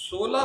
16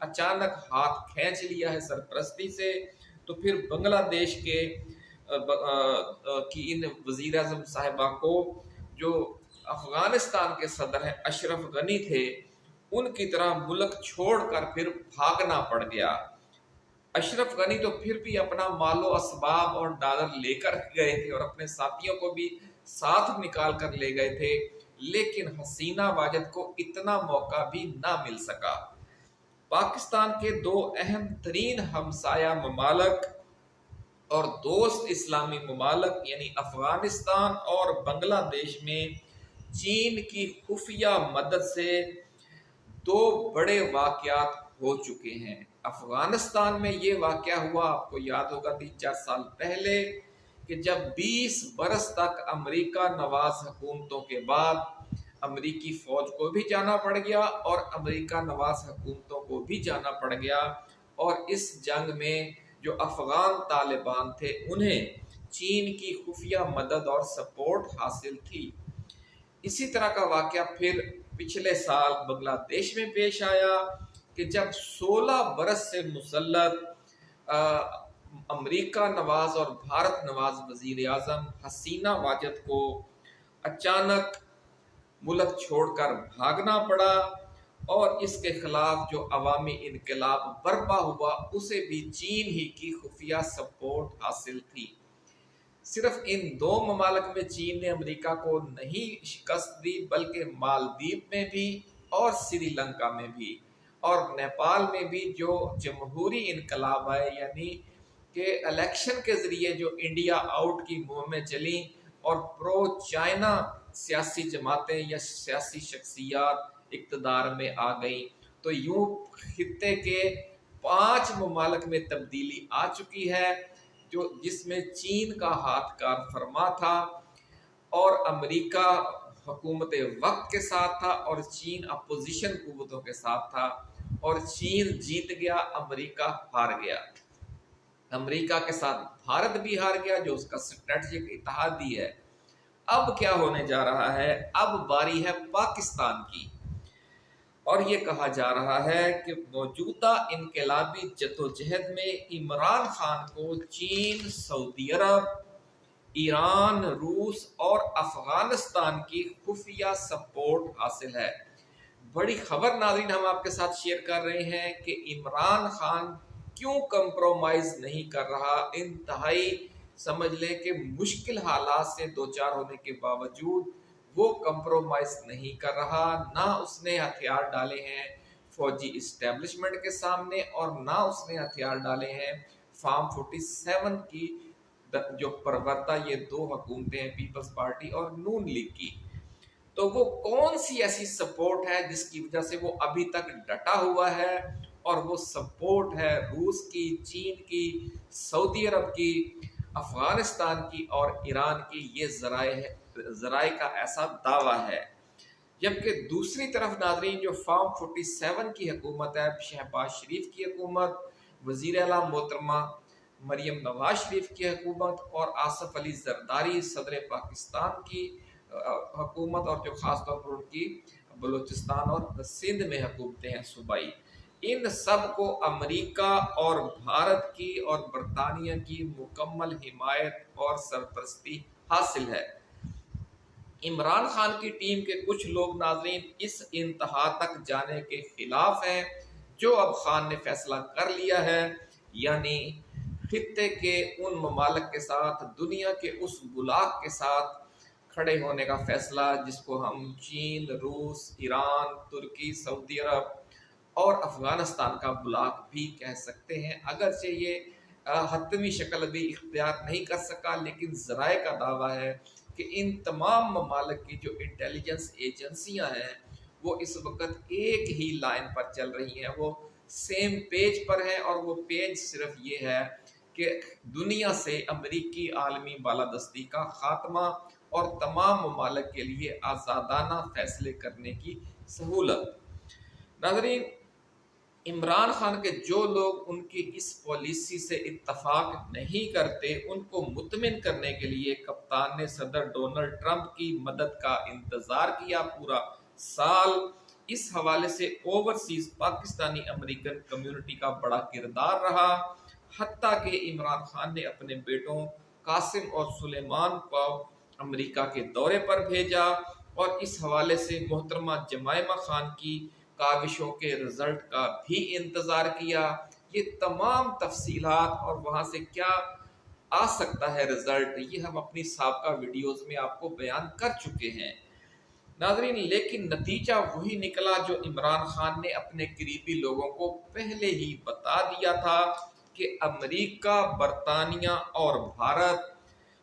اچانک ہاتھ کھینچ لیا ہے سرپرستی سے، تو پھر بنگلہ دیش کے کی ان وزیر اعظم صاحبہ کو جو افغانستان کے صدر ہیں اشرف غنی تھے، ان کی طرح ملک چھوڑ کر پھر بھاگنا پڑ گیا۔ اشرف غنی تو پھر بھی اپنا مال و اسباب اور ڈالر لے کر گئے تھے اور اپنے ساتھیوں کو بھی ساتھ نکال کر لے گئے تھے، لیکن حسینہ واجد کو اتنا موقع بھی نہ مل سکا۔ پاکستان کے دو اہم ترین ہمسایہ ممالک اور دوست اسلامی ممالک یعنی افغانستان اور بنگلہ دیش میں چین کی خفیہ مدد سے دو بڑے واقعات ہو چکے ہیں۔ افغانستان میں یہ واقعہ ہوا، آپ کو یاد ہوگا 3-4 سال پہلے، کہ جب 20 برس تک امریکہ نواز حکومتوں کے بعد امریکی فوج کو بھی جانا پڑ گیا اور امریکہ نواز حکومتوں کو بھی جانا پڑ گیا، اور اس جنگ میں جو افغان طالبان تھے انہیں چین کی خفیہ مدد اور سپورٹ حاصل تھی۔ اسی طرح کا واقعہ پھر پچھلے سال بنگلہ دیش میں پیش آیا کہ جب 16 برس سے مسلط امریکہ نواز اور بھارت نواز وزیر اعظم حسینہ واجد کو اچانک ملک چھوڑ کر بھاگنا پڑا، اور اس کے خلاف جو عوامی انقلاب برپا ہوا اسے بھی چین ہی کی خفیہ سپورٹ حاصل تھی۔ صرف ان دو ممالک میں چین نے امریکہ کو نہیں شکست دی، بلکہ مالدیپ میں بھی اور سری لنکا میں بھی اور نیپال میں بھی جو جمہوری انقلاب آئے، یعنی کہ الیکشن کے ذریعے جو انڈیا آؤٹ کی مہمیں چلیں اور پرو چائنا سیاسی جماعتیں یا سیاسی شخصیات اقتدار میں آ گئیں، تو یوں خطے کے 5 ممالک میں تبدیلی آ چکی ہے، جس میں چین کا ہاتھ کار فرما تھا اور امریکہ حکومت وقت کے ساتھ تھا اور چین اپوزیشن قوتوں کے ساتھ تھا، اور چین جیت گیا، امریکہ ہار گیا۔ امریکہ کے ساتھ بھارت بھی ہار گیا جو اس کا اسٹریٹجک اتحادی ہے۔ اب کیا ہونے جا رہا ہے؟ اب باری ہے پاکستان کی، اور یہ کہا جا رہا ہے کہ موجودہ انقلابی جدوجہد میں عمران خان کو چین، سعودی عرب، ایران، روس اور افغانستان کی خفیہ سپورٹ حاصل ہے۔ بڑی خبر ناظرین ہم آپ کے ساتھ شیئر کر رہے ہیں کہ عمران خان کیوں کمپرومائز نہیں کر رہا، انتہائی سمجھ لیں کہ مشکل حالات سے دوچار ہونے کے باوجود وہ کمپرومائز نہیں کر رہا، نہ اس نے ہتھیار ڈالے ہیں فوجی اسٹیبلشمنٹ کے سامنے اور نہ اس نے ہتھیار ڈالے ہیں فارم 47 کی جو پرورتا یہ دو حکومتیں ہیں، پیپلز پارٹی اور نون لیگ کی۔ تو وہ کون سی ایسی سپورٹ ہے جس کی وجہ سے وہ ابھی تک ڈٹا ہوا ہے؟ اور وہ سپورٹ ہے روس کی، چین کی، سعودی عرب کی، افغانستان کی اور ایران کی۔ یہ ذرائع کا ایسا دعویٰ ہے۔ جبکہ دوسری طرف ناظرین جو فارم 47 کی حکومت ہے، شہباز شریف کی حکومت، وزیر اعلیٰ محترمہ مریم نواز شریف کی حکومت اور آصف علی زرداری صدر پاکستان کی حکومت، اور جو خاص طور پر ان کی بلوچستان اور سندھ میں حکومتیں ہیں صوبائی، ان سب کو امریکہ اور بھارت کی اور برطانیہ کی مکمل حمایت اور سرپرستی حاصل ہے۔ عمران خان کی ٹیم کے کچھ لوگ ناظرین اس انتہا تک جانے کے خلاف ہیں جو اب خان نے فیصلہ کر لیا ہے، یعنی خطے کے ان ممالک کے ساتھ، دنیا کے اس بلاک کے ساتھ کھڑے ہونے کا فیصلہ جس کو ہم چین، روس، ایران، ترکی، سعودی عرب اور افغانستان کا بلاک بھی کہہ سکتے ہیں۔ اگرچہ یہ حتمی شکل بھی اختیار نہیں کر سکا، لیکن ذرائع کا دعویٰ ہے کہ ان تمام ممالک کی جو انٹیلیجنس ایجنسیاں ہیں وہ اس وقت ایک ہی لائن پر چل رہی ہیں، وہ سیم پیج پر ہیں، اور وہ پیج صرف یہ ہے کہ دنیا سے امریکی عالمی بالادستی کا خاتمہ اور تمام ممالک کے لیے آزادانہ فیصلے کرنے کی سہولت۔ ناظرین، عمران خان کے جو لوگ ان کی اس پالیسی سے اتفاق نہیں کرتے، ان کو مطمئن کرنے کے لیے کپتان نے صدر ڈونلڈ ٹرمپ کی مدد کا انتظار کیا پورا سال، اس حوالے سے اوورسیز پاکستانی امریکن کمیونٹی کا بڑا کردار رہا، حتیٰ کہ عمران خان نے اپنے بیٹوں قاسم اور سلیمان کو امریکہ کے دورے پر بھیجا اور اس حوالے سے محترمہ جمائمہ خان کی کاوشوں کے رزلٹ کا بھی انتظار کیا۔ یہ تمام تفصیلات اور وہاں سے کیا آ سکتا ہے رزلٹ، یہ ہم اپنی سابقہ ویڈیوز میں آپ کو بیان کر چکے ہیں ناظرین، لیکن نتیجہ وہی نکلا جو عمران خان نے اپنے قریبی لوگوں کو پہلے ہی بتا دیا تھا کہ امریکہ، برطانیہ اور بھارت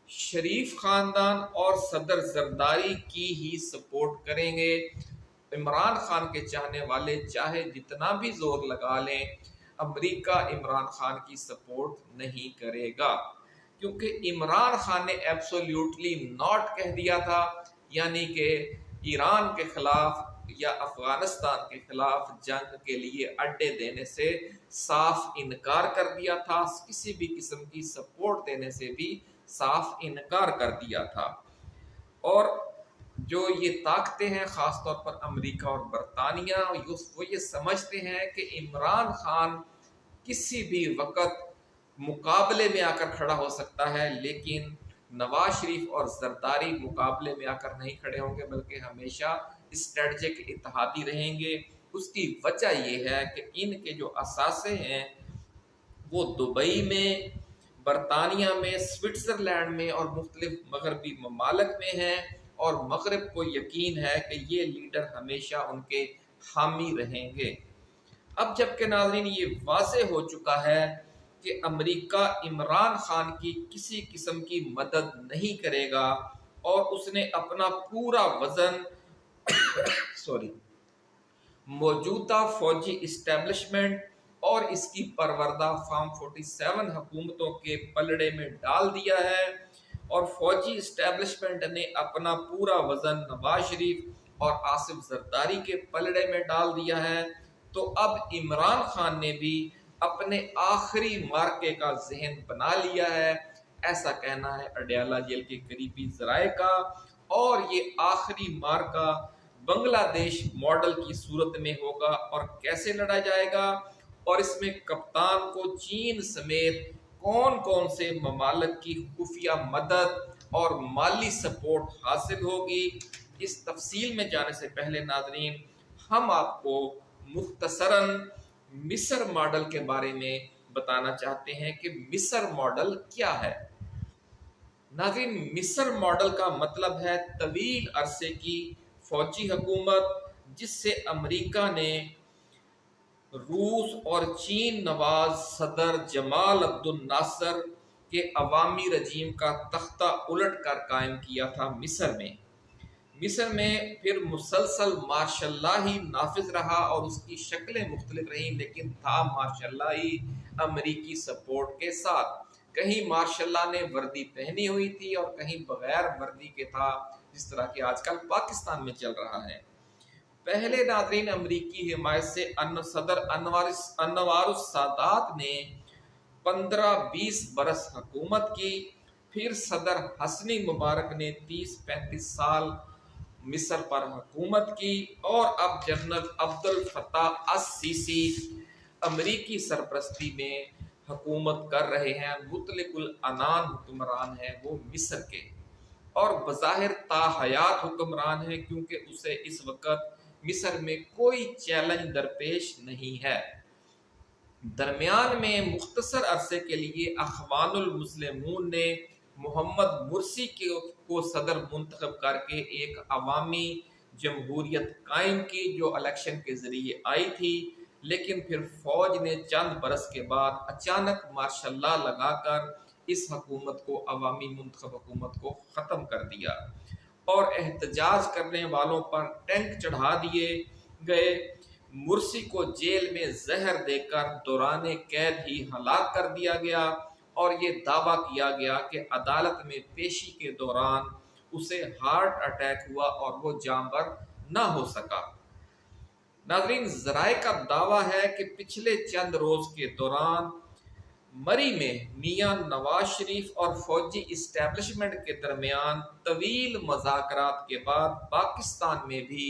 شریف خاندان اور صدر زرداری کی ہی سپورٹ کریں گے۔ عمران خان کے چاہنے والے چاہے جتنا بھی زور لگا لیں، امریکہ عمران خان کی سپورٹ نہیں کرے گا، کیونکہ عمران خان نے ایبسولیوٹلی ناٹ کہہ دیا تھا، یعنی کہ ایران کے خلاف یا افغانستان کے خلاف جنگ کے لیے اڈے دینے سے صاف انکار کر دیا تھا، کسی بھی قسم کی سپورٹ دینے سے بھی صاف انکار کر دیا تھا۔ اور جو یہ طاقتیں ہیں خاص طور پر امریکہ اور برطانیہ، وہ یہ سمجھتے ہیں کہ عمران خان کسی بھی وقت مقابلے میں آ کر کھڑا ہو سکتا ہے، لیکن نواز شریف اور زرداری مقابلے میں آ کر نہیں کھڑے ہوں گے بلکہ ہمیشہ اسٹریٹجک اتحادی رہیں گے۔ اس کی وجہ یہ ہے کہ ان کے جو اثاثے ہیں وہ دبئی میں، برطانیہ میں، سوئٹزرلینڈ میں اور مختلف مغربی ممالک میں ہیں، اور مغرب کو یقین ہے کہ یہ لیڈر ہمیشہ ان کے حامی رہیں گے۔ اب جبکہ ناظرین یہ واضح ہو چکا ہے کہ امریکہ عمران خان کی کسی قسم کی مدد نہیں کرے گا اور اس نے اپنا پورا وزن موجودہ فوجی اسٹیبلشمنٹ اور اس کی پروردہ فارم 47 حکومتوں کے پلڑے میں ڈال دیا ہے، اور فوجی اسٹیبلشمنٹ نے اپنا پورا وزن نواز شریف اور آصف زرداری کے پلڑے میں ڈال دیا ہے، تو اب عمران خان نے بھی اپنے آخری مارکے کا ذہن بنا لیا ہے، ایسا کہنا ہے اڈیالہ جیل کے قریبی ذرائع کا۔ اور یہ آخری مارکا بنگلہ دیش ماڈل کی صورت میں ہوگا، اور کیسے لڑا جائے گا، اور اس میں کپتان کو چین سمیت کون کون سے ممالک کی خفیہ مدد اور مالی سپورٹ حاصل ہوگی، اس تفصیل میں جانے سے پہلے ناظرین ہم آپ کو مختصراً مصر ماڈل کے بارے میں بتانا چاہتے ہیں کہ مصر ماڈل کیا ہے۔ ناظرین مصر ماڈل کا مطلب ہے طویل عرصے کی فوجی حکومت جس سے امریکہ نے روس اور چین نواز صدر جمال عبد الناصر کے عوامی رجیم کا تختہ الٹ کر قائم کیا تھا مصر میں پھر مسلسل مارشل لا ہی نافذ رہا اور اس کی شکلیں مختلف رہیں، لیکن تھا مارشل لا ہی امریکی سپورٹ کے ساتھ۔ کہیں مارشل لا نے وردی پہنی ہوئی تھی اور کہیں بغیر وردی کے تھا، جس طرح کہ آج کل پاکستان میں چل رہا ہے۔ پہلے ناظرین امریکی حمایت سے صدر انور السادات نے 15-20 برس حکومت کی، پھر صدر حسنی مبارک نے 30-35 سال مصر پر حکومت کی، اور اب جنرل عبد الفتاح السیسی امریکی سرپرستی میں حکومت کر رہے ہیں۔ مطلق العنان حکمران ہیں وہ مصر کے، اور بظاہر تاحیات حکمران ہیں، کیونکہ اسے اس وقت مصر میں کوئی چیلنج درپیش نہیں ہے۔ درمیان میں مختصر عرصے کے لیے اخوان المسلمون نے محمد مرسی کو صدر منتخب کر کے ایک عوامی جمہوریت قائم کی جو الیکشن کے ذریعے آئی تھی، لیکن پھر فوج نے چند برس کے بعد اچانک مارشل لا لگا کر اس حکومت کو، عوامی منتخب حکومت کو ختم کر دیا، اور احتجاج کرنے والوں پر ٹینک چڑھا دیے گئے۔ مرسی کو جیل میں زہر دے کر دوران قید ہی ہلاک کر دیا گیا، اور یہ دعویٰ کیا گیا کہ عدالت میں پیشی کے دوران اسے ہارٹ اٹیک ہوا اور وہ جانبر نہ ہو سکا۔ ناظرین ذرائع کا دعویٰ ہے کہ پچھلے چند روز کے دوران مری میں میاں نواز شریف اور فوجی اسٹیبلشمنٹ کے درمیان طویل مذاکرات کے بعد پاکستان میں بھی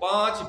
5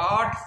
8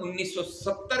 1970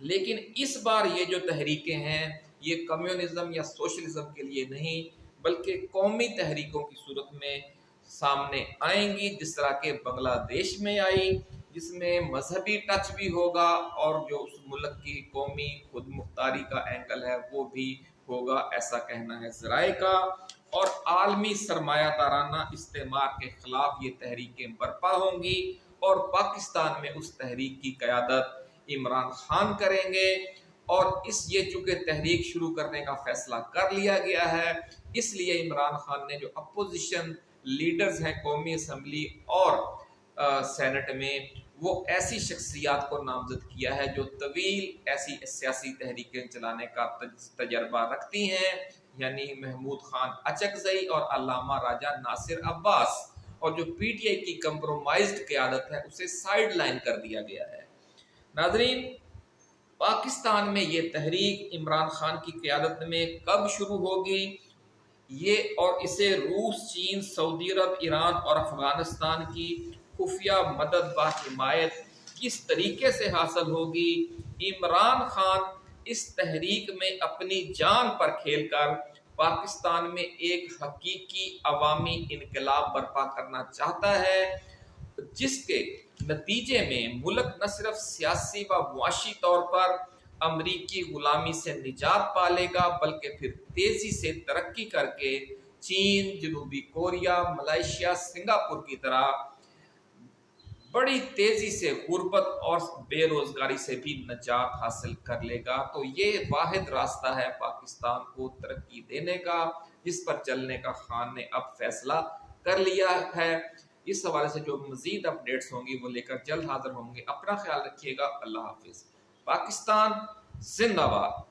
لیکن اس بار یہ جو تحریکیں ہیں یہ کمیونزم یا سوشلزم کے لیے نہیں بلکہ قومی تحریکوں کی صورت میں سامنے آئیں گی، جس طرح کہ بنگلہ دیش میں آئی، جس میں مذہبی ٹچ بھی ہوگا اور جو اس ملک کی قومی خود مختاری کا اینگل ہے وہ بھی ہوگا، ایسا کہنا ہے ذرائع کا۔ اور عالمی سرمایہ دارانہ استعمار کے خلاف یہ تحریکیں برپا ہوں گی اور پاکستان میں اس تحریک کی قیادت عمران خان کریں گے۔ اور یہ چونکہ تحریک شروع کرنے کا فیصلہ کر لیا گیا ہے، اس لیے عمران خان نے جو اپوزیشن لیڈرز ہیں قومی اسمبلی اور سینٹ میں، وہ ایسی شخصیات کو نامزد کیا ہے جو طویل ایسی سیاسی تحریکیں چلانے کا تجربہ رکھتی ہیں، یعنی محمود خان اچکزئی اور علامہ راجہ ناصر عباس، اور جو پی ٹی آئی کی کمپرومائزڈ قیادت ہے اسے سائیڈ لائن کر دیا گیا ہے۔ ناظرین، پاکستان میں یہ تحریک عمران خان کی قیادت میں کب شروع ہوگی یہ اور اسے روس، چین، سعودی عرب، ایران اور افغانستان کی خفیہ مدد با حمایت کس طریقے سے حاصل ہوگی؟ عمران خان اس تحریک میں اپنی جان پر کھیل کر پاکستان میں ایک حقیقی عوامی انقلاب برپا کرنا چاہتا ہے، جس کے نتیجے میں ملک نہ صرف سیاسی و معاشی طور پر امریکی غلامی سے نجات پالے گا بلکہ پھر تیزی سے ترقی کر کے چین، جنوبی کوریا، ملائیشیا، سنگاپور کی طرح بڑی تیزی سے غربت اور بے روزگاری سے بھی نجات حاصل کر لے گا۔ تو یہ واحد راستہ ہے پاکستان کو ترقی دینے کا، جس پر چلنے کا خان نے اب فیصلہ کر لیا ہے۔ اس حوالے سے جو مزید اپڈیٹس ہوں گی وہ لے کر جلد حاضر ہوں گے۔ اپنا خیال رکھیے گا۔ اللہ حافظ۔ پاکستان زندہ باد۔